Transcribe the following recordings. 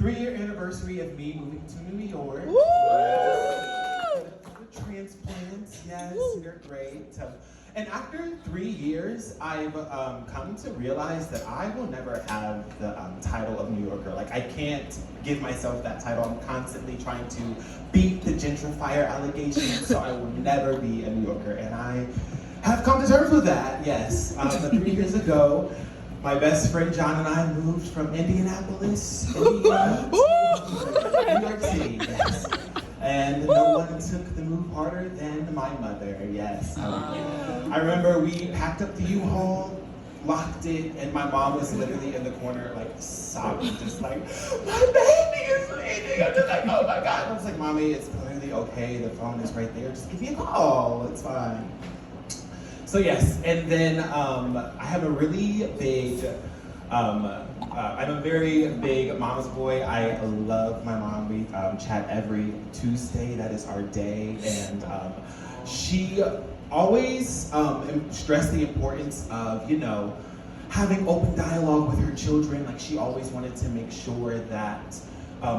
3-year anniversary of me moving to New York. Woo! Transplants, yes, they're great. And after 3 years, I've come to realize that I will never have the title of New Yorker. Like, I can't give myself that title. I'm constantly trying to beat the gentrifier allegations, so I will never be a New Yorker. And I have come to terms with that, yes. 3 years ago, my best friend John and I moved from Indianapolis, Indiana, to New York City, yes. And no one took the move harder than my mother, yes. I remember we packed up the U-Haul, locked it, and my mom was literally in the corner, like, sobbing, just like, my baby is leaving. I'm just like, oh my God. I was like, Mommy, it's clearly okay. The phone is right there. Just give me a call. It's fine. So yes, and then I have a really big, I'm a very big mama's boy. I love my mom. We chat every Tuesday. That is our day. And she always stressed the importance of, you know, having open dialogue with her children. Like, she always wanted to make sure that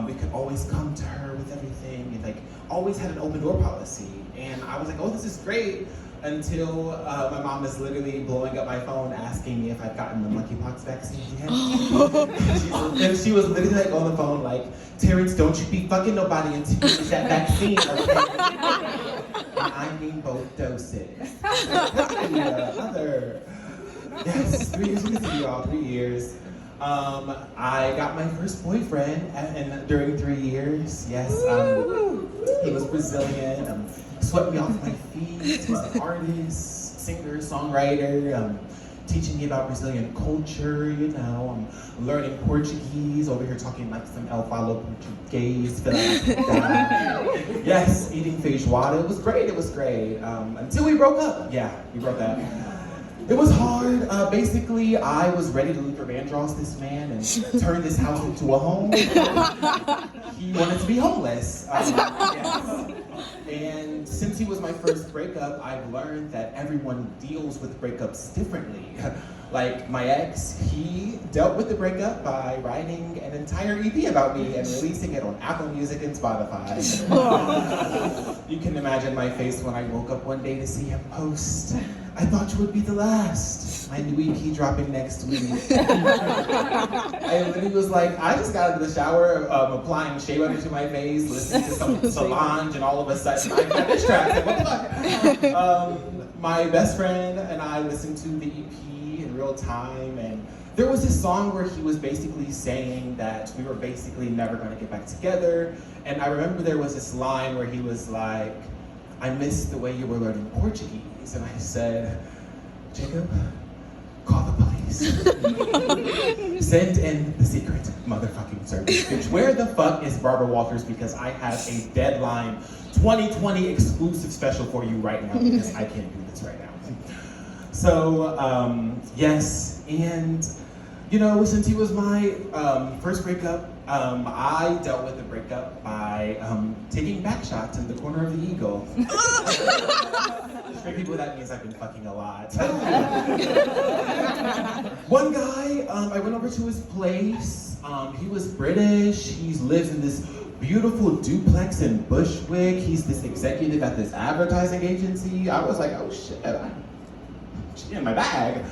we could always come to her with everything. And, like, always had an open door policy. And I was like, oh, this is great. Until my mom is literally blowing up my phone asking me if I've gotten the monkeypox vaccine yet. And she was literally like on the phone like, Terrence, don't you be fucking nobody until you get that vaccine, okay? And I mean both doses. Yes, 3 years with you all, 3 years. I got my first boyfriend and during 3 years, yes. He was Brazilian. Swept me off my feet. He's an artist, singer, songwriter, teaching me about Brazilian culture, you know. I'm learning Portuguese, over here talking like some El Falo Portuguese. Yes, eating feijoada. It was great, it was great. Until we broke up. Yeah, we broke up. It was hard. Basically, I was ready to Luther Vandross this man and turn this house into a home. He wanted to be homeless. Yes. And since he was my first breakup, I've learned that everyone deals with breakups differently. Like my ex, he dealt with the breakup by writing an entire EP about me and releasing it on Apple Music and Spotify. You can imagine my face when I woke up one day to see him post, I thought you would be the last. My new EP dropping next week. I literally was like, I just got out of the shower, applying shea butter to my face, listening to some Solange, and all of a sudden I got this track. Like, what the fuck? My best friend and I listened to the EP in real time, and there was this song where he was basically saying that we were basically never going to get back together. And I remember there was this line where he was like, I miss the way you were learning Portuguese. And I said, Jacob, call the police. Send in the secret motherfucking service. Bitch, where the fuck is Barbara Walters? Because I have a deadline 2020 exclusive special for you right now because I can't do this right now. So, yes, and you know, since he was my first breakup, I dealt with the breakup by taking back shots in the corner of the Eagle. Straight people, that means I've been fucking a lot. One guy, I went over to his place. He was British. He lives in this beautiful duplex in Bushwick. He's this executive at this advertising agency. I was like, oh shit, she's in my bag.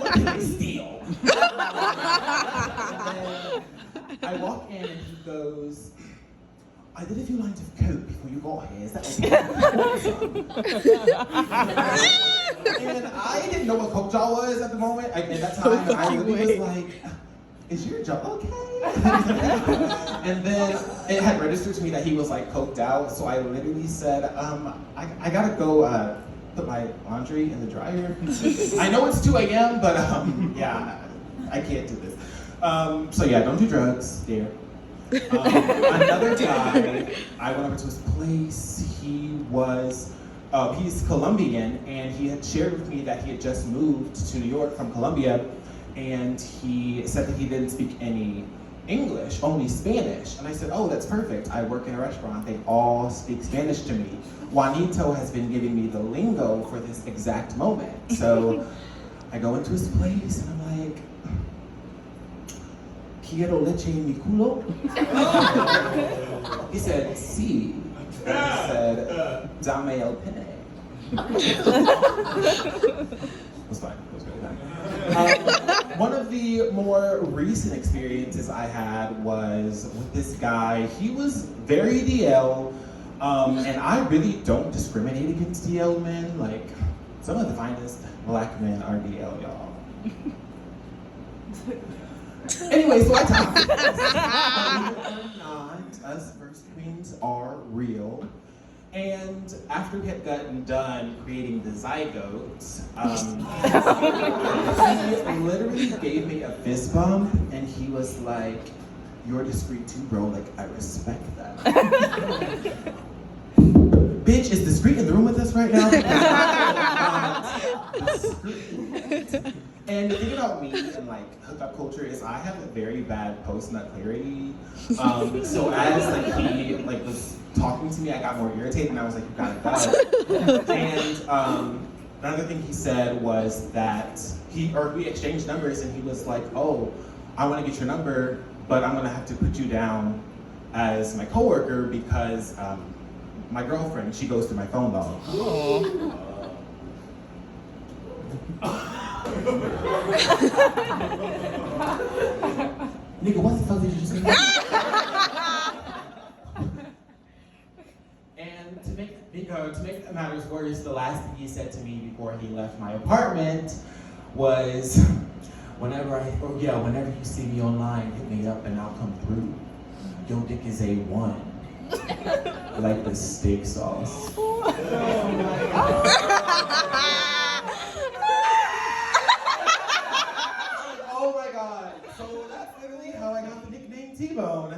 What did I steal? I walk in and he goes, I did a few lines of coke before you got here. Is that okay? And I didn't know what coke jaw was at the moment. At that time, and I literally was like, is your jaw okay? And then it had registered to me that he was like coked out. So I literally said, I gotta go put my laundry in the dryer. I know it's 2 a.m., but yeah, I can't do this. So yeah, don't do drugs, dear. Another guy, I went over to his place. He's Colombian, and he had shared with me that he had just moved to New York from Colombia, and he said that he didn't speak any English, only Spanish. And I said, oh, that's perfect. I work in a restaurant. They all speak Spanish to me. Juanito has been giving me the lingo for this exact moment. So I go into his place, and I'm like, quiero leche en mi culo? He said, sí. And I said, dame el pene. It was fine. It was really fine. One of the more recent experiences I had was with this guy. He was very DL, and I really don't discriminate against DL men. Like, some of the finest black men are DL, y'all. Anyway, so I talked. Believe it or not, us first queens are real. And after we had gotten done creating the zygote, he literally gave me a fist bump, and he was like, "You're discreet too, bro. Like, I respect that." Bitch, is discreet in the room with us right now? Discreet. And the thing about me and like hookup culture is I have a very bad post-nut clarity. So as like he like was talking to me, I got more irritated, and I was like, "You got it, And another thing he said was that we exchanged numbers, and he was like, "Oh, I want to get your number, but I'm gonna have to put you down as my coworker because my girlfriend, she goes to my phone log." Nigga, what the fuck did you just say? And to make matters worse, the last thing he said to me before he left my apartment was, whenever you see me online, hit me up and I'll come through. Your dick is A1. Like the steak sauce. Oh my God. Oh my God. So that's literally how I got the nickname T-Bone.